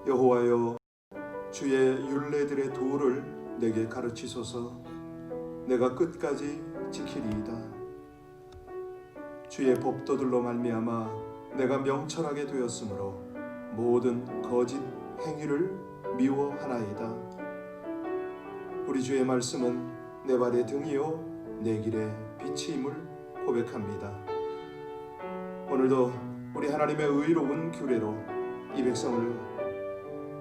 여호와여, 주의 율례들의 도를 내게 가르치소서. 내가 끝까지 지키리이다. 주의 법도들로 말미암아 내가 명철하게 되었으므로 모든 거짓 행위를 미워하나이다. 우리 주의 말씀은 내 발의 등이요 내 길의 빛임을 고백합니다. 오늘도 우리 하나님의 의로운 규례로 이 백성을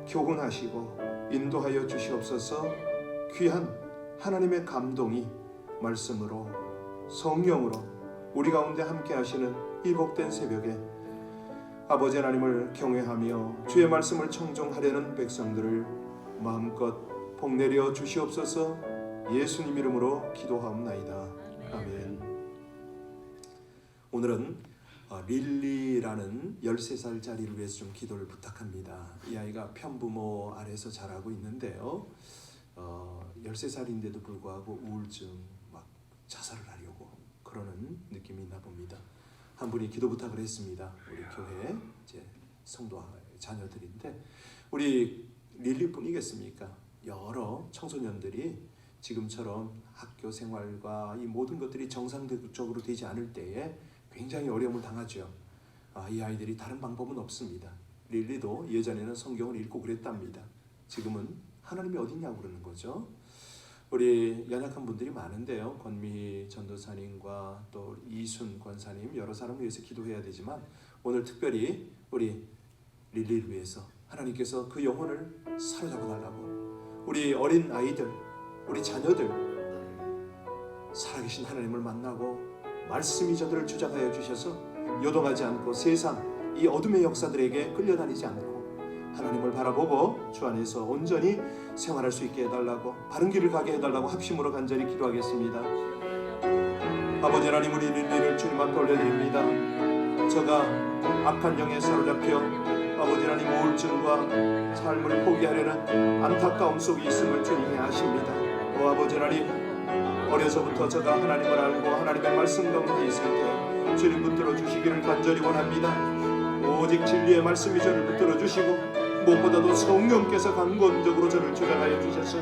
교훈하시고 인도하여 주시옵소서. 귀한 하나님의 감동이 말씀으로 성령으로 우리 가운데 함께 하시는 이 복된 새벽에 아버지 하나님을 경외하며 주의 말씀을 청종하려는 백성들을 마음껏 복내려 주시옵소서. 예수님 이름으로 기도하옵나이다. 아멘. 오늘은 릴리라는 13살짜리를 위해서 좀 기도를 부탁합니다. 이 아이가 편부모 아래서 자라고 있는데요. 13살인데도 불구하고 우울증, 막 자살을 하려고 그러는 느낌이 있나 봅니다. 한 분이 기도 부탁을 했습니다. 우리 교회 이제 성도 자녀들인데 우리 릴리뿐이겠습니까? 여러 청소년들이 지금처럼 학교 생활과 이 모든 것들이 정상적으로 되지 않을 때에 굉장히 어려움을 당하죠. 이 아이들이 다른 방법은 없습니다. 릴리도 예전에는 성경을 읽고 그랬답니다. 지금은 하나님이 어딨냐고 그러는 거죠. 우리 연약한 분들이 많은데요. 권미 전도사님과 또 이순 권사님 여러 사람을 위해서 기도해야 되지만 오늘 특별히 우리 릴리를 위해서 하나님께서 그 영혼을 사로잡아 달라고, 우리 어린 아이들, 우리 자녀들 살아계신 하나님을 만나고 말씀이 저들을 주장하여 주셔서 요동하지 않고 세상 이 어둠의 역사들에게 끌려다니지 않고 하나님을 바라보고 주 안에서 온전히 생활할 수 있게 해달라고, 바른 길을 가게 해달라고 합심으로 간절히 기도하겠습니다. 아버지 하나님, 우리 릴리를 주님 앞에 올려드립니다. 저가 악한 영에 사로잡혀 아버지 하나님 우울증과 삶을 포기하려는 안타까움 속에 있음을 주님이 아십니다. 아버지 하나님, 어려서부터 저가 하나님을 알고 하나님의 말씀 가운데 있을 때 주님 붙들어 주시기를 간절히 원합니다. 오직 진리의 말씀이 저를 붙들어 주시고 무엇보다도 성령께서 강권적으로 저를 주장하여 주셔서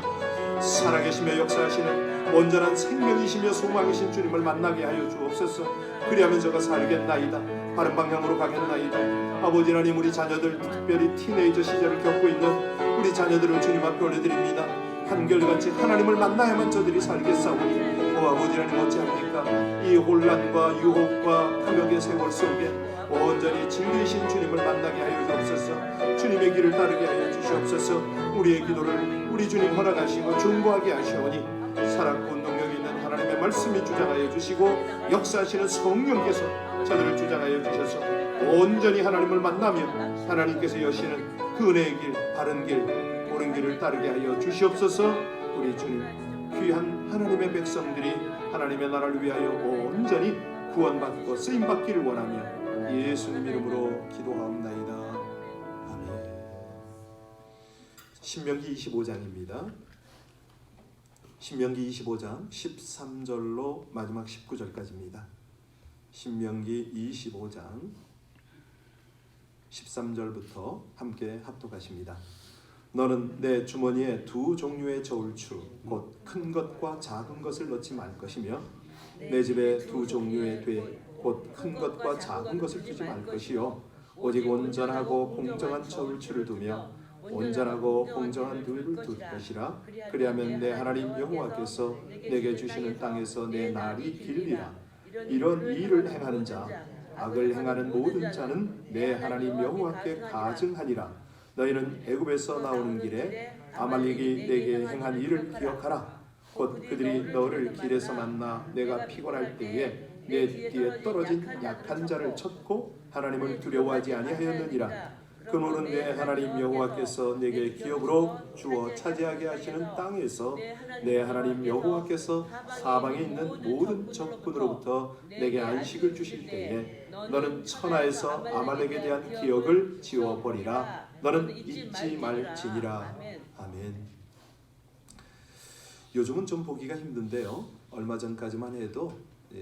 살아계시며 역사하시는 온전한 생명이시며 소망이신 주님을 만나게 하여 주옵소서. 그리하면 저가 살겠나이다. 바른 방향으로 가겠나이다. 아버지 하나님, 우리 자녀들, 특별히 티네이저 시절을 겪고 있는 우리 자녀들을 주님 앞에 올려드립니다. 한결같이 하나님을 만나야만 저들이 살겠사오니 아버지 하나님, 어찌합니까? 이 혼란과 유혹과 탐욕의 세월 속에 온전히 진리이신 주님을 만나게 하여 주옵소서. 주님의 길을 따르게 하여 주시옵소서. 우리의 기도를 우리 주님 허락하시고 중보하게 하시오니 살았고 능력이 있는 하나님의 말씀이 주장하여 주시고 역사하시는 성령께서 저들을 주장하여 주셔서 온전히 하나님을 만나며 하나님께서 여시는 그 은혜의 길, 바른 길, 옳은 길을 따르게 하여 주시옵소서. 우리 주님, 귀한 하나님의 백성들이 하나님의 나라를 위하여 온전히 구원받고 쓰임받기를 원하며 예수님 이름으로 기도하옵나이다. 아멘. 신명기 25장입니다. 신명기 25장 13절로 마지막 19절까지입니다. 신명기 25장 13절부터 함께 합독하십니다. 너는 내 주머니에 두 종류의 저울추 곧 큰 것과 작은 것을 넣지 말 것이며 내 집에 두 종류의 돼 곧 큰 것과 작은 것을 두지 말 것이요 오직 온전하고 공정한 저울추를 두며 온전하고 공정한 뇌를 둘 것이라. 그리하면 내 하나님 여호와께서 내게 주시는 땅에서 내 날이 길리라. 이런 일을 행하는 자, 악을 행하는 모든 자는 내 하나님 여호와께 가증하니라. 너희는 애굽에서 나오는 길에 아말렉이 내게 행한 일을 기억하라. 곧 그들이 너를 길에서 만나 내가 피곤할 때에 내 뒤에 떨어진 약한 자를 쳤고 하나님을 두려워하지 아니하였느니라. 그러므로 내 하나님 여호와께서 내게 기업으로 주어 차지하게 하시는 땅에서 내 하나님 여호와께서 사방에 있는 모든 적군으로부터 내게 안식을 주실 때에 너는 천하에서 아말렉에 대한 기억을 지워버리라. 너는 잊지 말지니라. 아멘. 요즘은 좀 보기가 힘든데요. 얼마 전까지만 해도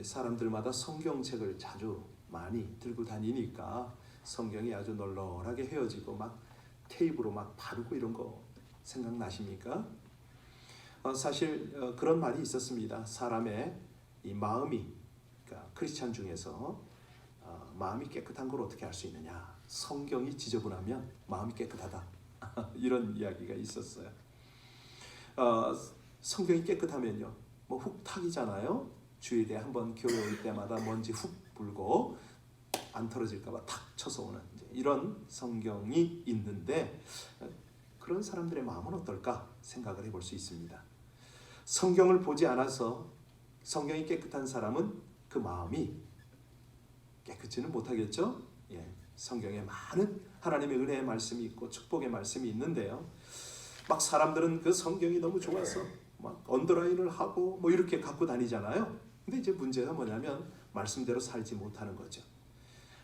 사람들마다 성경책을 자주 많이 들고 다니니까 성경이 아주 널널하게 헤어지고 막 테이프로 막 바르고 이런 거 생각나십니까? 사실 그런 말이 있었습니다. 사람의 이 마음이, 그러니까 크리스찬 중에서 마음이 깨끗한 걸 어떻게 알 수 있느냐? 성경이 지저분하면 마음이 깨끗하다. 이런 이야기가 있었어요. 성경이 깨끗하면요, 뭐 훅탁이잖아요. 주일에 한번 교회 올 때마다 먼지 훅 불고 안 털어질까봐 탁 쳐서 오는 이런 성경이 있는데, 그런 사람들의 마음은 어떨까 생각을 해볼 수 있습니다. 성경을 보지 않아서 성경이 깨끗한 사람은 그 마음이 깨끗지는 못하겠죠. 성경에 많은 하나님의 은혜의 말씀이 있고 축복의 말씀이 있는데요, 막 사람들은 그 성경이 너무 좋아서 막 언더라인을 하고 뭐 이렇게 갖고 다니잖아요. 근데 이제 문제가 뭐냐면 말씀대로 살지 못하는 거죠.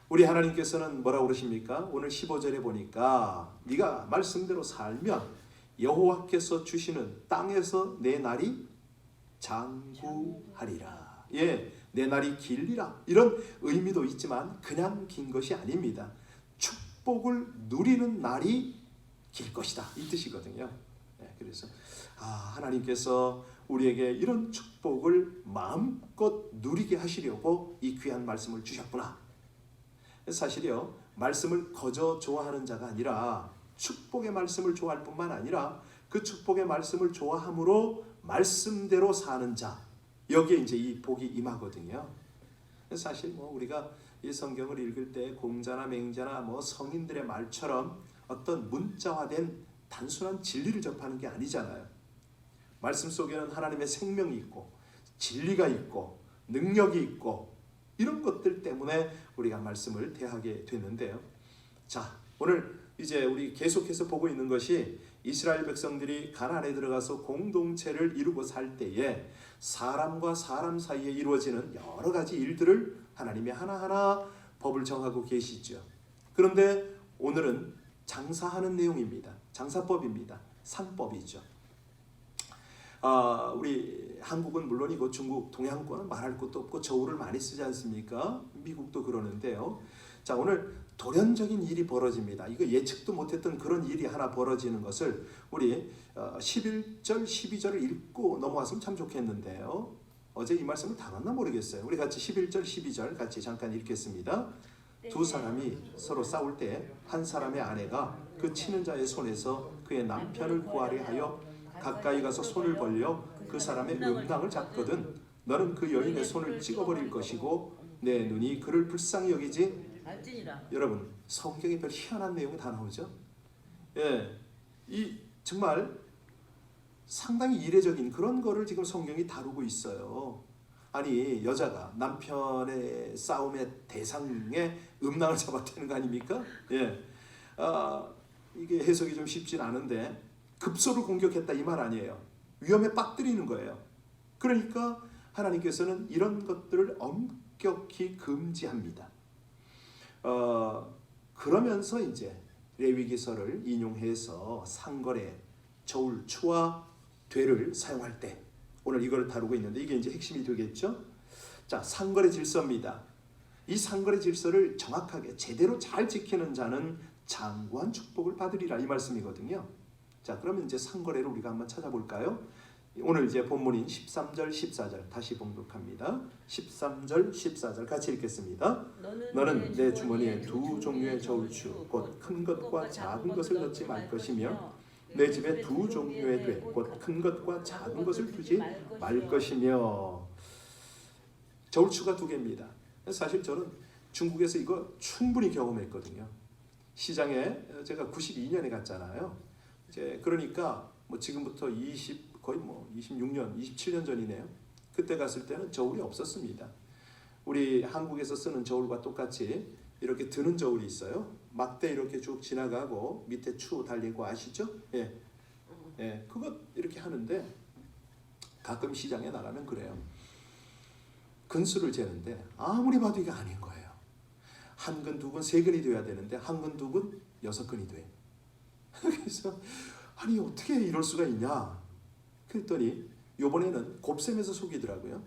우리 하나님께서는 뭐라고 그러십니까? 오늘 15절에 보니까 네가 말씀대로 살면 여호와께서 주시는 땅에서 내 날이 장구하리라. 내 날이 길리라. 이런 의미도 있지만 그냥 긴 것이 아닙니다. 축복을 누리는 날이 길 것이다, 이 뜻이거든요. 그래서 하나님께서 우리에게 이런 축복을 마음껏 누리게 하시려고 이 귀한 말씀을 주셨구나. 사실요, 말씀을 거저 좋아하는 자가 아니라 축복의 말씀을 좋아할 뿐만 아니라 그 축복의 말씀을 좋아함으로 말씀대로 사는 자, 여기에 이제 이 복이 임하거든요. 사실 뭐 우리가 이 성경을 읽을 때 공자나 맹자나 뭐 성인들의 말처럼 어떤 문자화된 단순한 진리를 접하는 게 아니잖아요. 말씀 속에는 하나님의 생명이 있고 진리가 있고 능력이 있고 이런 것들 때문에 우리가 말씀을 대하게 되는데요. 자, 오늘 이제 우리 계속해서 보고 있는 것이 이스라엘 백성들이 가나안에 들어가서 공동체를 이루고 살 때에 사람과 사람 사이에 이루어지는 여러 가지 일들을 하나님이 하나하나 법을 정하고 계시죠. 그런데 오늘은 장사하는 내용입니다. 장사법입니다. 상법이죠. 우리 한국은 물론이고 중국, 동양권은 말할 것도 없고 저울을 많이 쓰지 않습니까? 미국도 그러는데요. 자, 오늘 돌연적인 일이 벌어집니다. 이거 예측도 못했던 그런 일이 하나 벌어지는 것을 우리 11절, 12절을 읽고 넘어왔으면 참 좋겠는데요. 어제 이 말씀을 다뤘나 모르겠어요. 우리 같이 11절, 12절 같이 잠깐 읽겠습니다. 두 사람이 서로 싸울 때 한 사람의 아내가 그 치는 자의 손에서 그의 남편을 구하려 하여 가까이 가서 손을 벌려 그 사람의 음낭을 잡거든 너는 그 여인의 손을 찍어버릴 것이고 내 눈이 그를 불쌍히 여기지. 여러분, 성경에 별 희한한 내용이 다 나오죠. 이 정말 상당히 이례적인 그런 거를 지금 성경이 다루고 있어요. 아니, 여자가 남편의 싸움의 대상에 음낭을 잡았다는 거 아닙니까? 이게 해석이 좀 쉽진 않은데 급소를 공격했다 이 말 아니에요. 위험에 빠뜨리는 거예요. 그러니까 하나님께서는 이런 것들을 엄격히 금지합니다. 그러면서 이제 레위기서를 인용해서 상거래, 저울추와 되를 사용할 때 오늘 이걸 다루고 있는데 이게 이제 핵심이 되겠죠. 자, 상거래 질서입니다. 이 상거래 질서를 정확하게 제대로 잘 지키는 자는 장구한 축복을 받으리라 이 말씀이거든요. 자, 그러면 이제 상거래를 우리가 한번 찾아볼까요? 오늘 이제 본문인 13절, 14절 다시 봉독합니다. 13절, 14절 같이 읽겠습니다. 너는 내 주머니에 두 종류의 저울추 곧 큰 것과 작은 것을 넣지 말 것이며 내 집에 두 종류의 되 곧 큰 것과 작은 것을 두지 말 것이며. 저울추가 두 개입니다. 사실 저는 중국에서 이거 충분히 경험했거든요. 시장에 제가 92년에 갔잖아요. 이제 그러니까 뭐 지금부터 거의 뭐 26년, 27년 전이네요. 그때 갔을 때는 저울이 없었습니다. 우리 한국에서 쓰는 저울과 똑같이 이렇게 드는 저울이 있어요. 막대 이렇게 쭉 지나가고 밑에 추 달리고 아시죠? 그거 이렇게 하는데 가끔 시장에 나가면 그래요. 근수를 재는데 아무리 봐도 이게 아닌 거예요. 한 근, 두 근, 세 근이 돼야 되는데 한 근, 두 근, 6근이 돼. 그래서 아니 어떻게 이럴 수가 있냐? 그랬더니 이번에는 곱셈에서 속이더라고요.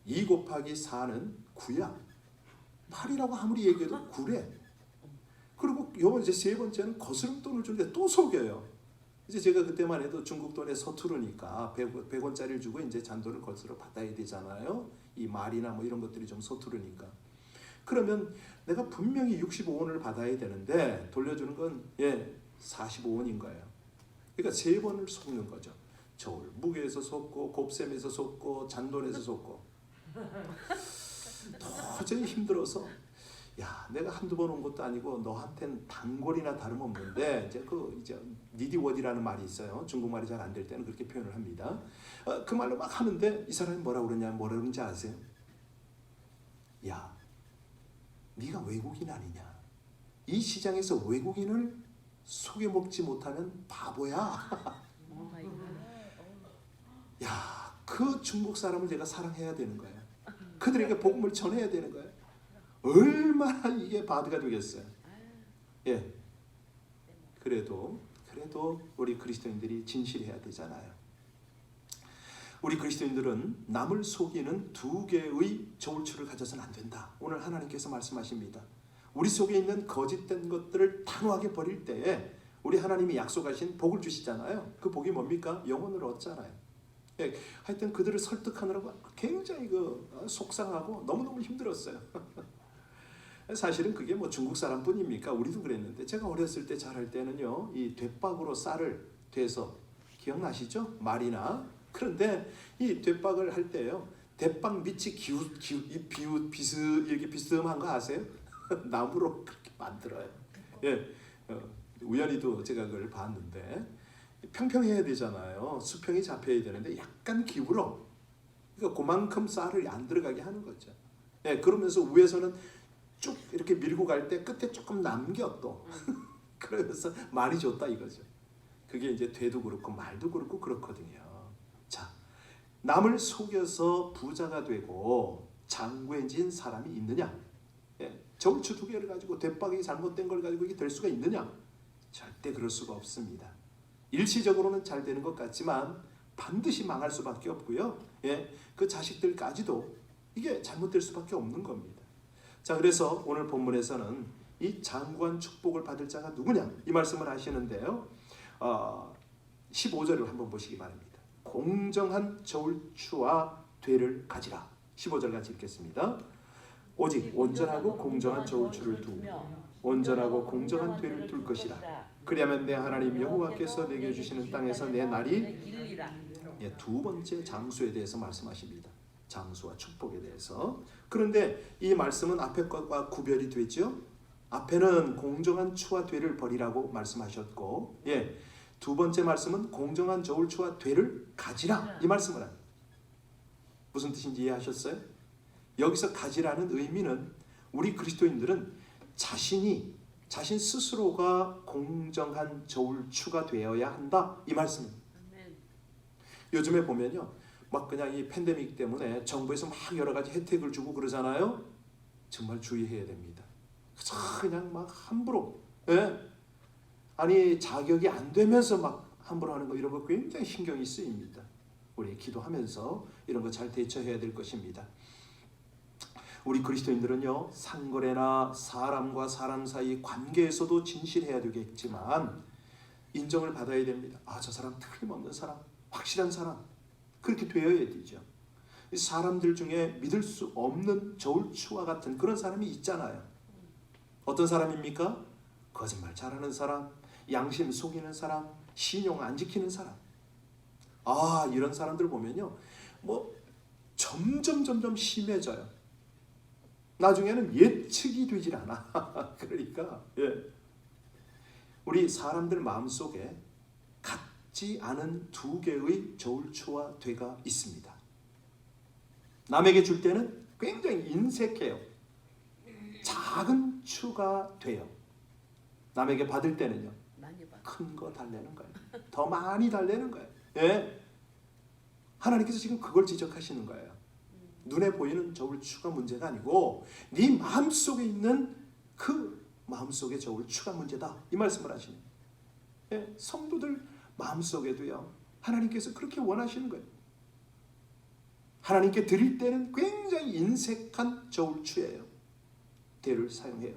2 곱하기 4는 9야. 8이라고 아무리 얘기해도 9래. 그리고 요 이제 세 번째는 거스름돈을 주는데 또 속여요. 이제 제가 그때만 해도 중국 돈에 서투르니까 100원짜리를 주고 이제 잔돈을 거스러 받아야 되잖아요. 이 말이나 뭐 이런 것들이 좀 서투르니까. 그러면 내가 분명히 65원을 받아야 되는데 돌려주는 건 45원인 거예요. 그러니까 세 번을 속는 거죠. 저울 무게에서 속고 곱셈에서 속고 잔돈에서 속고 도저히 힘들어서 야, 내가 한두 번 온 것도 아니고 너한테는 단골이나 다름없는데 이제 니디워디라는 말이 있어요. 중국말이 잘 안 될 때는 그렇게 표현을 합니다. 그 말로 막 하는데 이 사람이 뭐라 그러는지 아세요? 야, 네가 외국인 아니냐? 이 시장에서 외국인을 속여 먹지 못하면 바보야. 야, 그 중국 사람을 내가 사랑해야 되는 거예요. 그들에게 복음을 전해야 되는 거예요. 얼마나 이게 바드가 되겠어요. 예. 그래도 우리 그리스도인들이 진실해야 되잖아요. 우리 그리스도인들은 남을 속이는 두 개의 저울추를 가져서는 안 된다. 오늘 하나님께서 말씀하십니다. 우리 속에 있는 거짓된 것들을 단호하게 버릴 때에 우리 하나님이 약속하신 복을 주시잖아요. 그 복이 뭡니까? 영혼을 얻잖아요. 예, 하여튼 그들을 설득하느라고 굉장히 속상하고 너무너무 힘들었어요. 사실은 그게 뭐 중국 사람뿐입니까? 우리도 그랬는데 제가 어렸을 때 자랄 때는요, 이 돛박으로 쌀을 돼서 기억나시죠? 말이나. 그런데 이 돛박을 할 때요, 돛박 밑이 이렇게 비스듬한 거 아세요? 나무로 그렇게 만들어요. 예, 우연히도 제가 그걸 봤는데 평평해야 되잖아요. 수평이 잡혀야 되는데 약간 기울어. 그러니까 그만큼 쌀을 안 들어가게 하는 거죠. 예, 그러면서 위에서는 쭉 이렇게 밀고 갈 때 끝에 조금 남겨 또. 그러면서 말이 좋다 이거죠. 그게 이제 되도 그렇고 말도 그렇고 그렇거든요. 자, 남을 속여서 부자가 되고 장구해진 사람이 있느냐? 예, 저울추 두 개를 가지고 돛박이 잘못된 걸 가지고 이게 될 수가 있느냐? 절대 그럴 수가 없습니다. 일시적으로는 잘 되는 것 같지만 반드시 망할 수밖에 없고요. 예, 그 자식들까지도 이게 잘못될 수밖에 없는 겁니다. 자, 그래서 오늘 본문에서는 이 장구한 축복을 받을 자가 누구냐 이 말씀을 하시는데요. 15절을 한번 보시기 바랍니다. 공정한 저울추와 되를 가지라. 15절 같이 읽겠습니다. 오직 온전하고 공정한 저울추를 두며 온전하고 공정한 되를 둘 것이라. 그리하면 내 하나님 여호와께서 내게 주시는 땅에서 내 날이 두 번째 장수에 대해서 말씀하십니다. 장수와 축복에 대해서. 그런데 이 말씀은 앞에 것과 구별이 되죠. 앞에는 공정한 추와 되를 버리라고 말씀하셨고, 두 번째 말씀은 공정한 저울추와 되를 가지라 이 말씀을 합니다. 무슨 뜻인지 이해하셨어요? 여기서 가지라는 의미는 우리 그리스도인들은 자신 스스로가 공정한 저울추가 되어야 한다 이 말씀입니다. 요즘에 보면요, 막 그냥 이 팬데믹 때문에 정부에서 막 여러 가지 혜택을 주고 그러잖아요. 정말 주의해야 됩니다. 그냥 막 함부로, 아니 자격이 안 되면서 막 함부로 하는 거 이런 거 굉장히 신경이 쓰입니다. 우리 기도하면서 이런 거 잘 대처해야 될 것입니다. 우리 그리스도인들은요, 상거래나 사람과 사람 사이 관계에서도 진실해야 되겠지만 인정을 받아야 됩니다. 저 사람 틀림없는 사람, 확실한 사람, 그렇게 되어야 되죠. 사람들 중에 믿을 수 없는 저울추와 같은 그런 사람이 있잖아요. 어떤 사람입니까? 거짓말 잘하는 사람, 양심 속이는 사람, 신용 안 지키는 사람. 이런 사람들 보면요, 뭐 점점 심해져요. 나중에는 예측이 되질 않아. 그러니까 우리 사람들 마음속에 같지 않은 두 개의 저울추와 되가 있습니다. 남에게 줄 때는 굉장히 인색해요. 작은 추가 돼요. 남에게 받을 때는요, 큰 거 달래는 거예요. 더 많이 달래는 거예요. 하나님께서 지금 그걸 지적하시는 거예요. 눈에 보이는 저울추가 문제가 아니고 네 마음속에 있는 그 마음속의 저울추가 문제다 이 말씀을 하시는 거예요. 성도들 마음속에도요, 하나님께서 그렇게 원하시는 거예요. 하나님께 드릴 때는 굉장히 인색한 저울추예요. 대를 사용해요.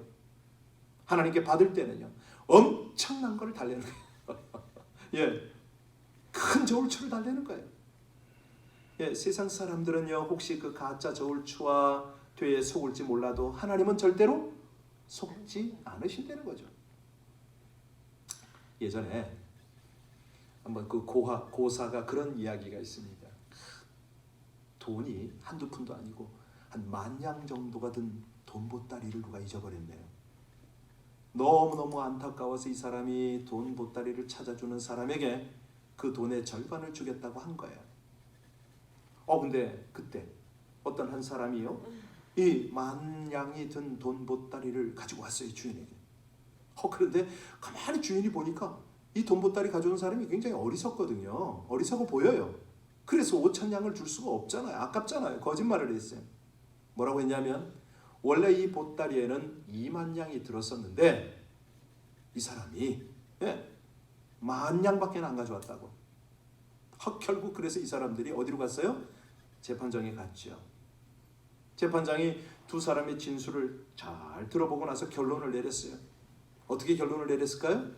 하나님께 받을 때는요 엄청난 걸 달래는 거예요. 예, 큰 저울추를 달래는 거예요. 예, 세상 사람들은요 혹시 그 가짜 저울추와 되에 속을지 몰라도 하나님은 절대로 속지 않으신다는 거죠. 예전에 한번 그 고사가 그런 이야기가 있습니다. 돈이 한두 푼도 아니고 한 10,000냥 정도가 든 돈 보따리를 누가 잊어버렸네요. 너무너무 안타까워서 이 사람이 돈 보따리를 찾아주는 사람에게 그 돈의 절반을 주겠다고 한 거예요. 근데 그때 어떤 한 사람이요 이 10,000냥이 든 돈 보따리를 가지고 왔어요, 주인에게. 그런데 가만히 주인이 보니까 이 돈 보따리 가져온 사람이 굉장히 어리석거든요. 어리석어 보여요. 그래서 5,000냥을 줄 수가 없잖아요. 아깝잖아요. 거짓말을 했어요. 뭐라고 했냐면 원래 이 보따리에는 20,000냥이 들었었는데 이 사람이 10,000냥밖에 안 가져왔다고. 결국 그래서 이 사람들이 어디로 갔어요? 재판장에 갔죠. 재판장이 두 사람의 진술을 잘 들어보고 나서 결론을 내렸어요. 어떻게 결론을 내렸을까요?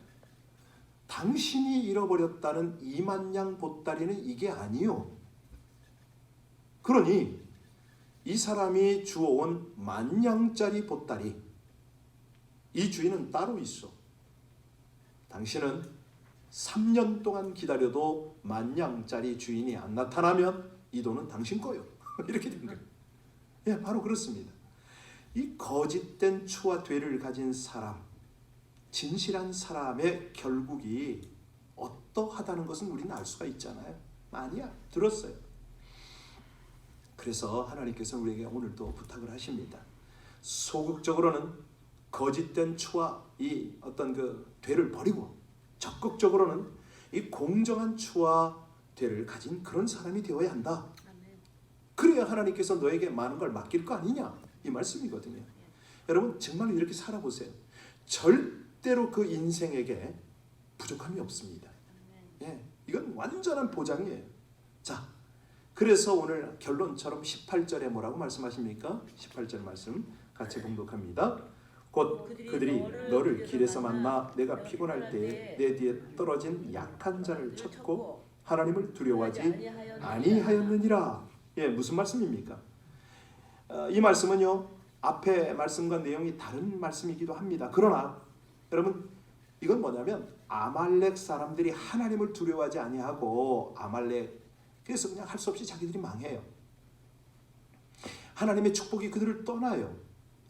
당신이 잃어버렸다는 20,000냥 보따리는 이게 아니요. 그러니 이 사람이 주워온 10,000냥짜리 보따리, 이 주인은 따로 있어. 당신은 3년 동안 기다려도 10,000냥짜리 주인이 안 나타나면 이 돈은 당신 거요. 이렇게 된 거예요. 예, 바로 그렇습니다. 이 거짓된 추와 되를 가진 사람, 진실한 사람의 결국이 어떠하다는 것은 우리는 알 수가 있잖아요. 아니야, 들었어요. 그래서 하나님께서 우리에게 오늘도 부탁을 하십니다. 소극적으로는 거짓된 추와 이 어떤 그 되를 버리고 적극적으로는 이 공정한 추와 되를 가진 그런 사람이 되어야 한다. 그래야 하나님께서 너에게 많은 걸 맡길 거 아니냐, 이 말씀이거든요. 여러분 정말 이렇게 살아보세요. 절대로 그 인생에게 부족함이 없습니다. 예, 이건 완전한 보장이에요. 자, 그래서 오늘 결론처럼 18절에 뭐라고 말씀하십니까? 18절 말씀 같이 봉독합니다. 곧 그들이 너를 길에서 만나 내가 피곤할 때에 내 뒤에 떨어진 약한 자를 쳤고 하나님을 두려워하지 아니하였느니라. 예, 무슨 말씀입니까? 이 말씀은요 앞에 말씀과 내용이 다른 말씀이기도 합니다. 그러나 여러분 이건 뭐냐면 아말렉 사람들이 하나님을 두려워하지 아니하고 아말렉 그래서 그냥 할 수 없이 자기들이 망해요. 하나님의 축복이 그들을 떠나요.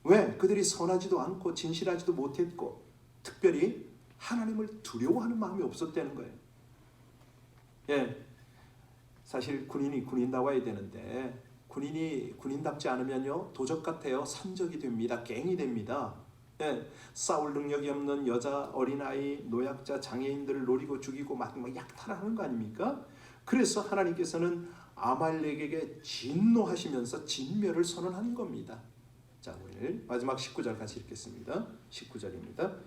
왜? 그들이 선하지도 않고 진실하지도 못했고 특별히 하나님을 두려워하는 마음이 없었다는 거예요. 예, 사실 군인이 군인다워야 되는데 군인이 군인답지 않으면요 도적 같아요. 산적이 됩니다. 갱이 됩니다. 예, 싸울 능력이 없는 여자, 어린아이, 노약자, 장애인들을 노리고 죽이고 막 약탈하는 거 아닙니까? 그래서 하나님께서는 아말렉에게 진노하시면서 진멸을 선언하는 겁니다. 자, 오늘 마지막 19절 같이 읽겠습니다. 19절입니다.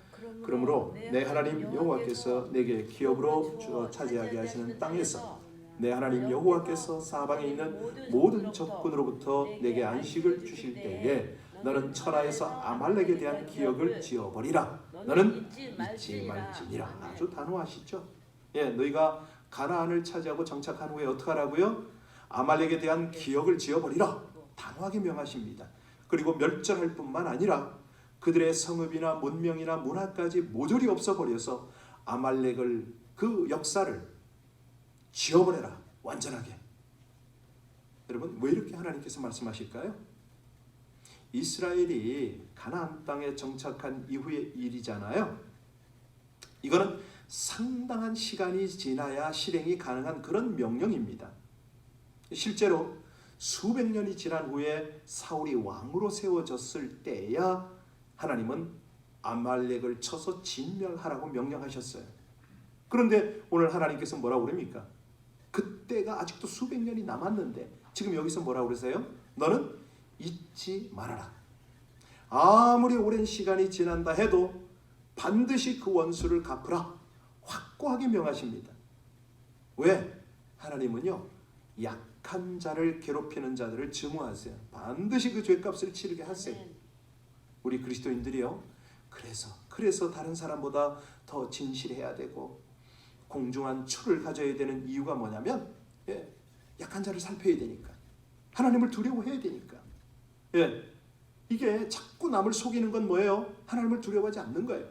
그러므로 내 하나님 여호와께서 내게 기업으로 주어 차지하게 하시는 땅에서 내 하나님 여호와께서 사방에 있는 모든 적군으로부터 내게 안식을 주실 때에 너는 천하에서 아말렉에 대한 기억을 지어버리라. 너는 잊지 말지니라. 아주 단호하시죠. 예, 너희가 가나안을 차지하고 정착한 후에 어떻게 하라고요? 아말렉에 대한 기억을 지어버리라. 단호하게 명하십니다. 그리고 멸절할 뿐만 아니라 그들의 성읍이나 문명이나 문화까지 모조리 없어버려서 아말렉을 그 역사를 지워버려라. 완전하게. 여러분 왜 이렇게 하나님께서 말씀하실까요? 이스라엘이 가나안 땅에 정착한 이후의 일이잖아요. 이거는 상당한 시간이 지나야 실행이 가능한 그런 명령입니다. 실제로 수백 년이 지난 후에 사울이 왕으로 세워졌을 때야 하나님은 아말렉을 쳐서 진멸하라고 명령하셨어요. 그런데 오늘 하나님께서 뭐라고 그럽니까? 그때가 아직도 수백 년이 남았는데 지금 여기서 뭐라고 그러세요? 너는 잊지 말아라. 아무리 오랜 시간이 지난다 해도 반드시 그 원수를 갚으라. 확고하게 명하십니다. 왜? 하나님은요 약한 자를 괴롭히는 자들을 증오하세요. 반드시 그 죄값을 치르게 하세요. 우리 그리스도인들이요 그래서 그래서 다른 사람보다 더 진실해야 되고 공정한 추를 가져야 되는 이유가 뭐냐면 약한 자를 살펴야 되니까, 하나님을 두려워해야 되니까. 이게 자꾸 남을 속이는 건 뭐예요? 하나님을 두려워하지 않는 거예요.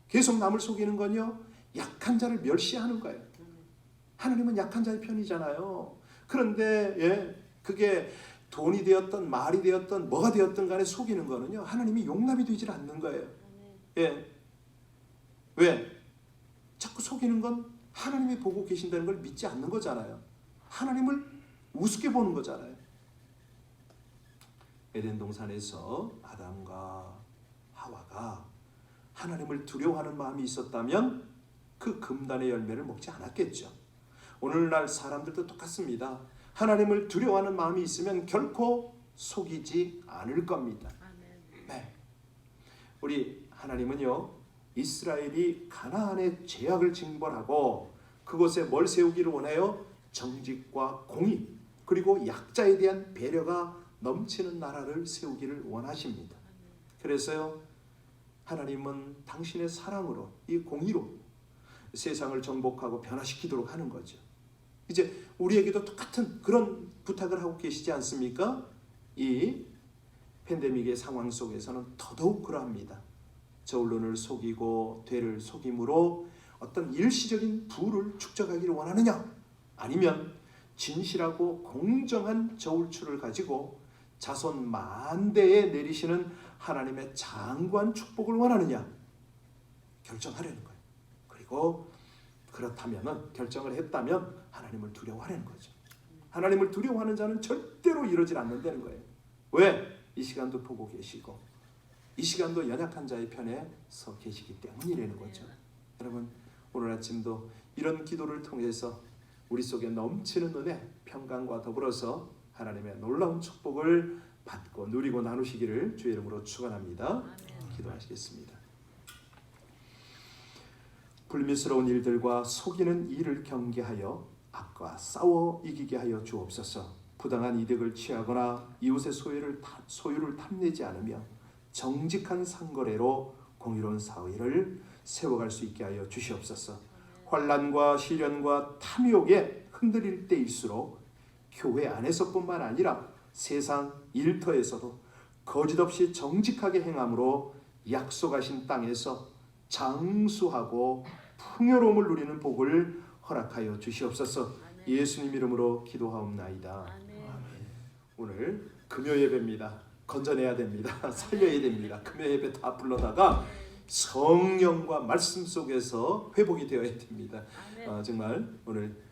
계속 남을 속이는 건요, 약한 자를 멸시하는 거예요. 하나님은 약한 자의 편이잖아요. 그런데 그게 돈이 되었던 말이 되었던 뭐가 되었던 간에 속이는 거는요, 하나님이 용납이 되질 않는 거예요. 왜? 자꾸 속이는 건 하나님이 보고 계신다는 걸 믿지 않는 거잖아요. 하나님을 우습게 보는 거잖아요. 에덴 동산에서 아담과 하와가 하나님을 두려워하는 마음이 있었다면 그 금단의 열매를 먹지 않았겠죠. 오늘날 사람들도 똑같습니다. 하나님을 두려워하는 마음이 있으면 결코 속이지 않을 겁니다. 네. 우리 하나님은요, 이스라엘이 가나안의 죄악을 징벌하고 그곳에 뭘 세우기를 원해요? 정직과 공의, 그리고 약자에 대한 배려가 넘치는 나라를 세우기를 원하십니다. 그래서요, 하나님은 당신의 사랑으로, 이 공의로 세상을 정복하고 변화시키도록 하는 거죠. 이제 우리에게도 똑같은 그런 부탁을 하고 계시지 않습니까? 이 팬데믹의 상황 속에서는 더더욱 그러합니다. 저울론을 속이고 되를 속임으로 어떤 일시적인 부를 축적하기를 원하느냐? 아니면 진실하고 공정한 저울추를 가지고 자손 만대에 내리시는 하나님의 장구한 축복을 원하느냐? 결정하려는 거예요. 그리고 그렇다면, 결정을 했다면 하나님을 두려워하려는 거죠. 하나님을 두려워하는 자는 절대로 이러질 않는다는 거예요. 왜? 이 시간도 보고 계시고 이 시간도 연약한 자의 편에 서 계시기 때문이라는 거죠. 여러분, 오늘 아침도 이런 기도를 통해서 우리 속에 넘치는 은혜, 평강과 더불어서 하나님의 놀라운 축복을 받고 누리고 나누시기를 주의 이름으로 축원합니다. 기도하시겠습니다. 불미스러운 일들과 속이는 일을 경계하여 악과 싸워 이기게 하여 주옵소서. 부당한 이득을 취하거나 이웃의 소유를 탐내지 않으며 정직한 상거래로 공의로운 사회를 세워갈 수 있게 하여 주시옵소서. 환난과 시련과 탐욕에 흔들릴 때일수록 교회 안에서뿐만 아니라 세상 일터에서도 거짓없이 정직하게 행함으로 약속하신 땅에서 장수하고 풍요로움을 누리는 복을 허락하여 주시옵소서. 예수님 이름으로 기도하옵나이다. 아멘. 오늘 금요 예배입니다. 건져내야 됩니다. 살려야 됩니다. 금요 예배 다 불러다가 성령과 말씀 속에서 회복이 되어야 됩니다. 정말 오늘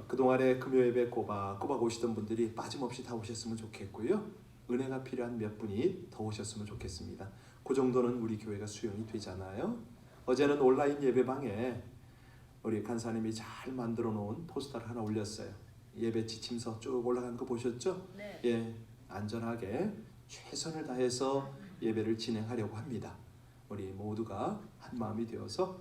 그동안에 금요 예배 꼬박꼬박 오시던 분들이 빠짐없이 다 오셨으면 좋겠고요. 은혜가 필요한 몇 분이 더 오셨으면 좋겠습니다. 그 정도는 우리 교회가 수용이 되잖아요. 어제는 온라인 예배방에 우리 간사님이 잘 만들어 놓은 포스터를 하나 올렸어요. 예배 지침서 쭉 올라간 거 보셨죠? 네. 안전하게 최선을 다해서 예배를 진행하려고 합니다. 우리 모두가 한 마음이 되어서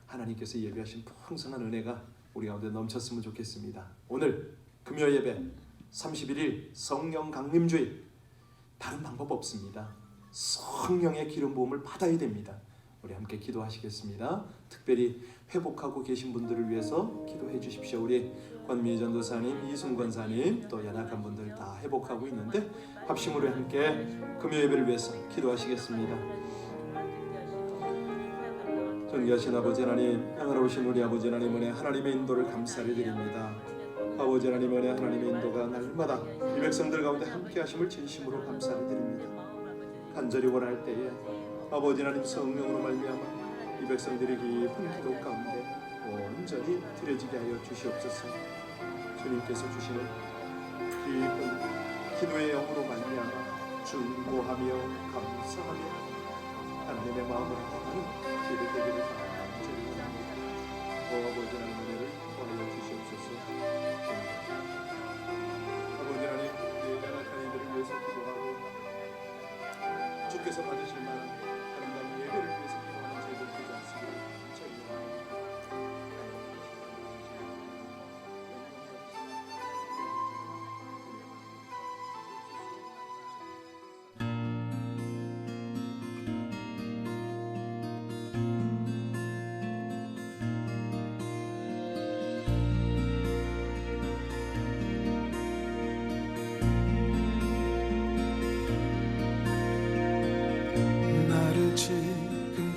하나님께서 예배하신 풍성한 은혜가 우리 가운데 넘쳤으면 좋겠습니다. 오늘 금요 예배 31일 성령 강림주일, 다른 방법 없습니다. 성령의 기름 부음을 받아야 됩니다. 우리 함께 기도하시겠습니다. 특별히 회복하고 계신 분들을 위해서 기도해 주십시오. 우리 권미희 전도사님, 이순 권사님, 또 연약한 분들 다 회복하고 있는데 합심으로 함께 금요 예배를 위해서 기도하시겠습니다. 존귀하신 아버지 하나님, 평화로우신 우리 아버지 하나님 은혜, 하나님의 인도를 감사를 드립니다. 아버지 하나님 은혜, 하나님의 인도가 날마다 이 백성들 가운데 함께 하심을 진심으로 감사를 드립니다. 간절히 원할 때에 아버지 하나님 성령으로 말미암아 이 백성들이 깊은 기도 가운데 온전히 드려지게 하여 주시옵소서. 주님께서 주시는 깊은 기도의 영으로 말미암아 중보하며 감사하며 하나님의 마음을 다하는 예배 되기를 간절히 원합니다. 아버지 하나님 은혜를 더하여 주시옵소서. 아버지 하나님, 우리 연약한 이들을 위해서 기도하고 주께서 받으실 만한 아름다운 예배를 위해서 기도하는 저희들 되지 않으시기를 저희 원합니다.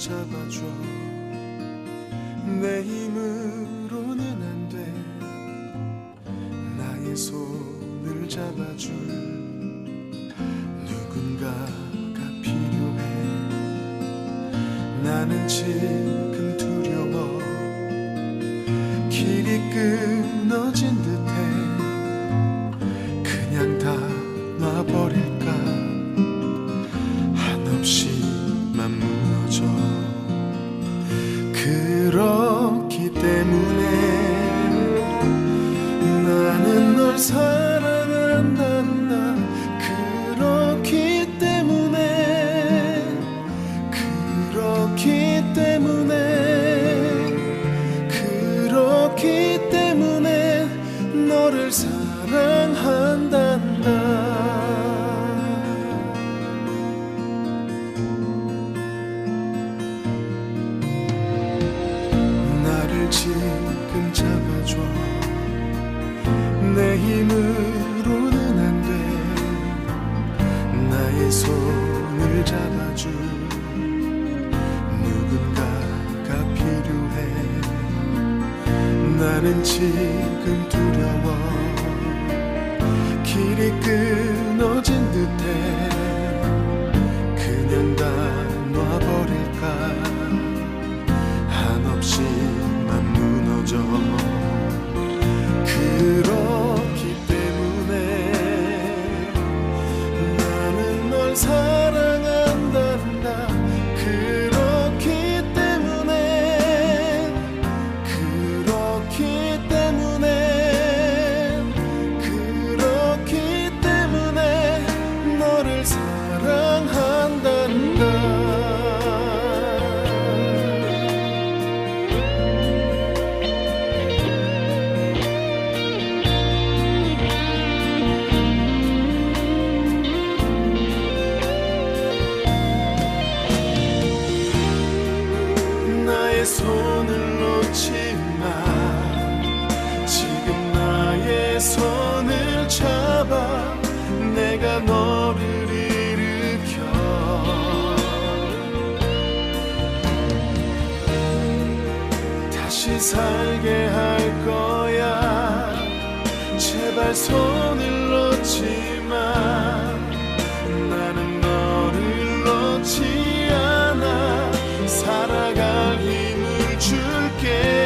잡아줘. 내 힘으로는 안 돼. 나의 손을 잡아줄 누군가가 필요해. 나는 지금 두려워. 길이 끊어진 듯해. 그냥 다 놔버릴까. 한없이만 무너져. 그렇기 때문에 나는 널 사랑한단다. 그렇기 때문에 그렇기 때문에 너를 사랑한단다. 지금 잡아줘. 내 힘으로는 안 돼. 나의 손을 잡아줄 누군가가 필요해. 나는 지금 두려워. 길이 끊어진 듯해. 그냥 다 놔버릴까. 한없이만 무너져. 그렇기 때문에 나는 널 사랑한단다. 그렇기 때문에 너를 사랑한단다. 나의 손을 놓지 마. 지금 나의 손을 잡아. 내가 너를 일으켜 다시 살게 할 거야. 제발 손을 놓지 마. 나는 너를 놓지 않아. 살아갈 힘을 줄게.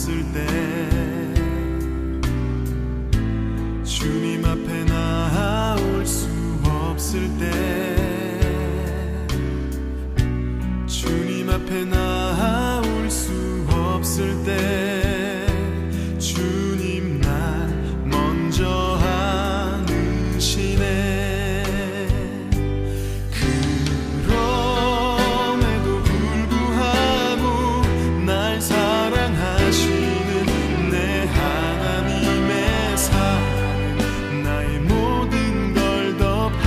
없을 때 주님 앞에 나올 수 없을 때 주님 앞에 나올 수 없을 때 주님 날 먼저 안으시네. 그럼에도 불구하고 날 사랑하시는 내 하나님의 사랑 나의 모든 걸 덮고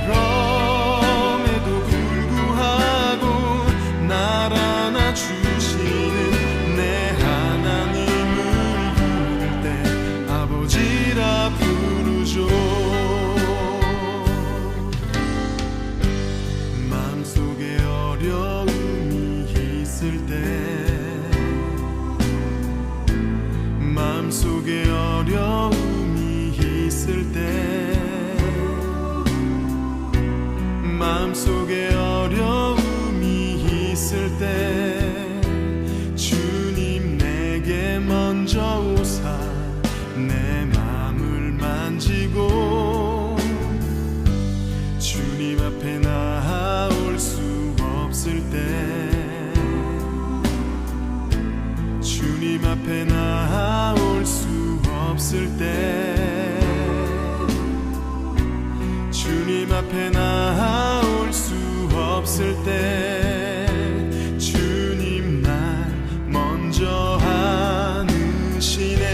그럼에도 불구하고 날 안아주시는 내 하나님을 부를 때 아버지라 부르죠. 마음속에 어려움이 있을 때 마음속에 어려움이 있을 때 마음속에 어려움이 있을 때 주님 내게 먼저 오사 내 마음을 만지고 주님 앞에 나올 수 없을 때 주님 앞에 나올 수 없을 때 주님 앞에 나올 수 없을 때 주님 날 먼저 안으시네.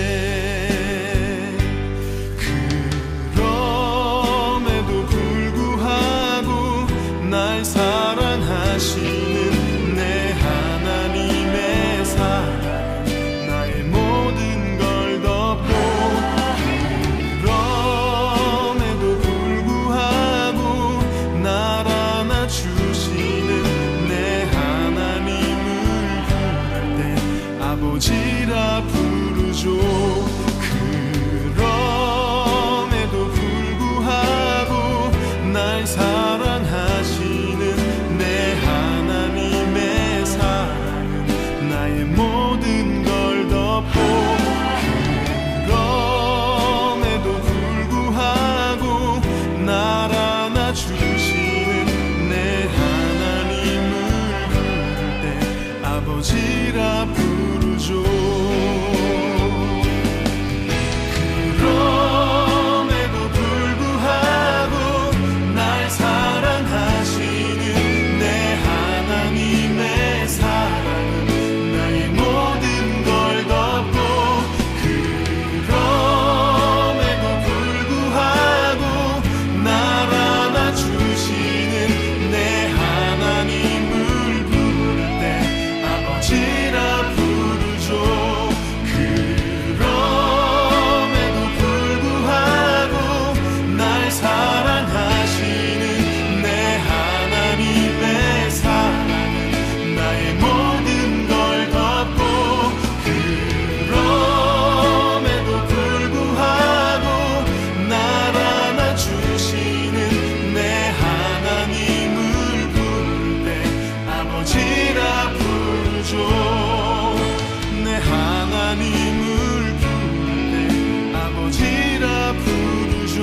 그럼에도 불구하고 날 사랑하시는 내 하나님의 사랑 나의 모든 걸 덮고 그럼에도 불구하고 날 안아주시는 내 하나님을 부를 때 아버지라 부르죠. 그럼에도 불구하고 날 사랑하시는 내 하나님의 사랑은 나의 모든 걸 덮고 그럼에도 불구하고 날 안아주시는 내 하나님을 부를 때 아버지라 부르죠. 그럼에도 불구하고 날 사랑하시는 내 하나님의 사랑은 나의 모든 걸 덮고 그럼에도 불구하고 날 안아주시는 내 하나님을 부를 때 아버지라 부르죠. 그럼에도 불구하고 날 사랑하시는 내 하나님의 사랑은 나의 모든 걸 덮고 그럼에도 불구하고 날 안아주시는 내 하나님을 부를 때 아버지라 부르죠. 내 하나님을 부를 때 아버지라 부르죠.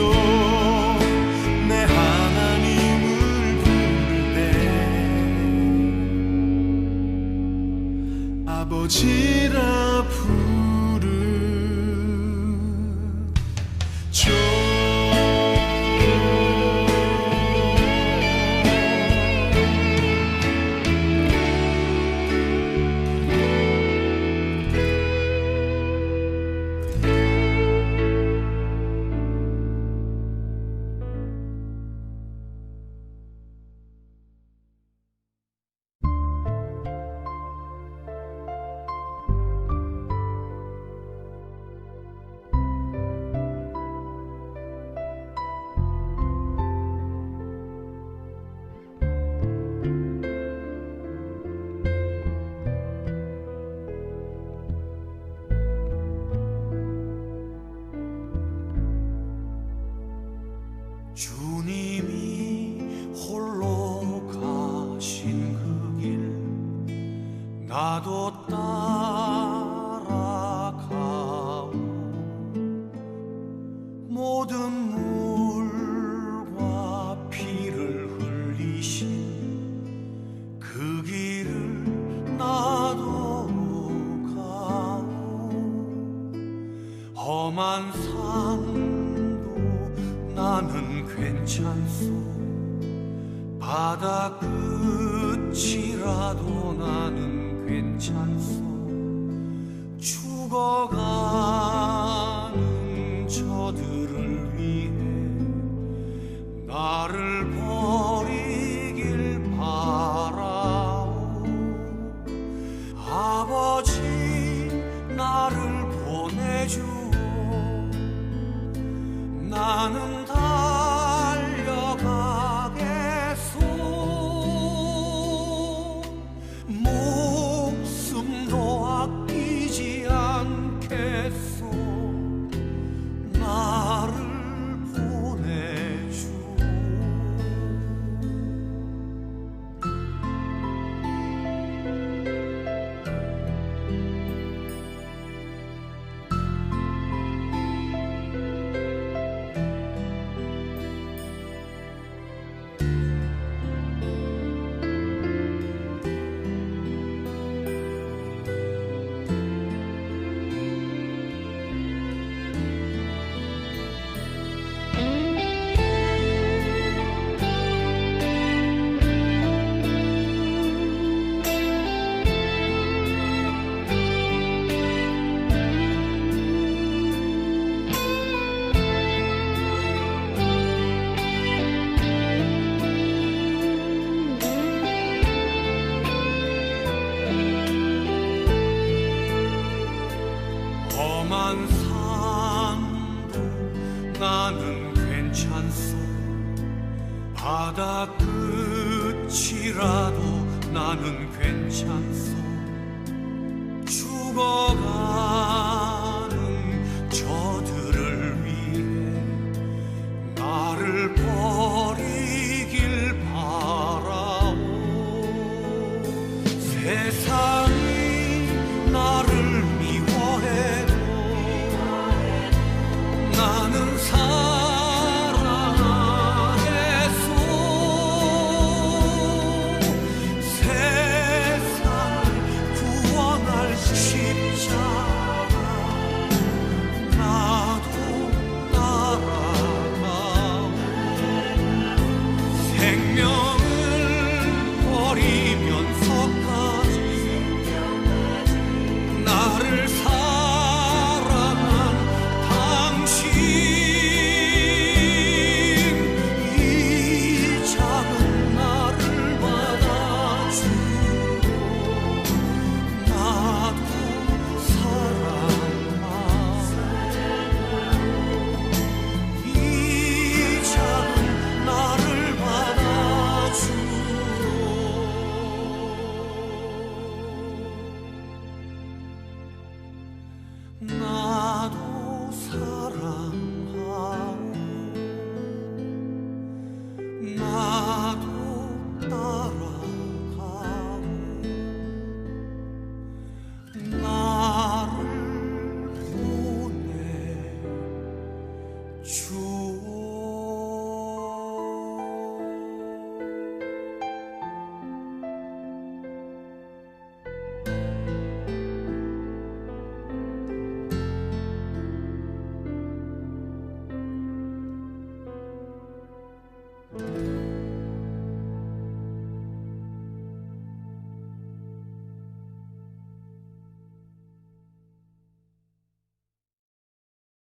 내 하나님을 부를 때 아버지라 부르죠. 험한 산도 나는 괜찮소. 바다 끝이라도 나는 괜찮소. 죽어가는 저들을 위해 나를 버리길 바라오. 아버지 나를 보내주오. 나는 달려가겠소. 목숨도 아끼지 않겠소. 나를 보내주오. 험한 산도 나는 괜찮소. 바다 끝이라도 나는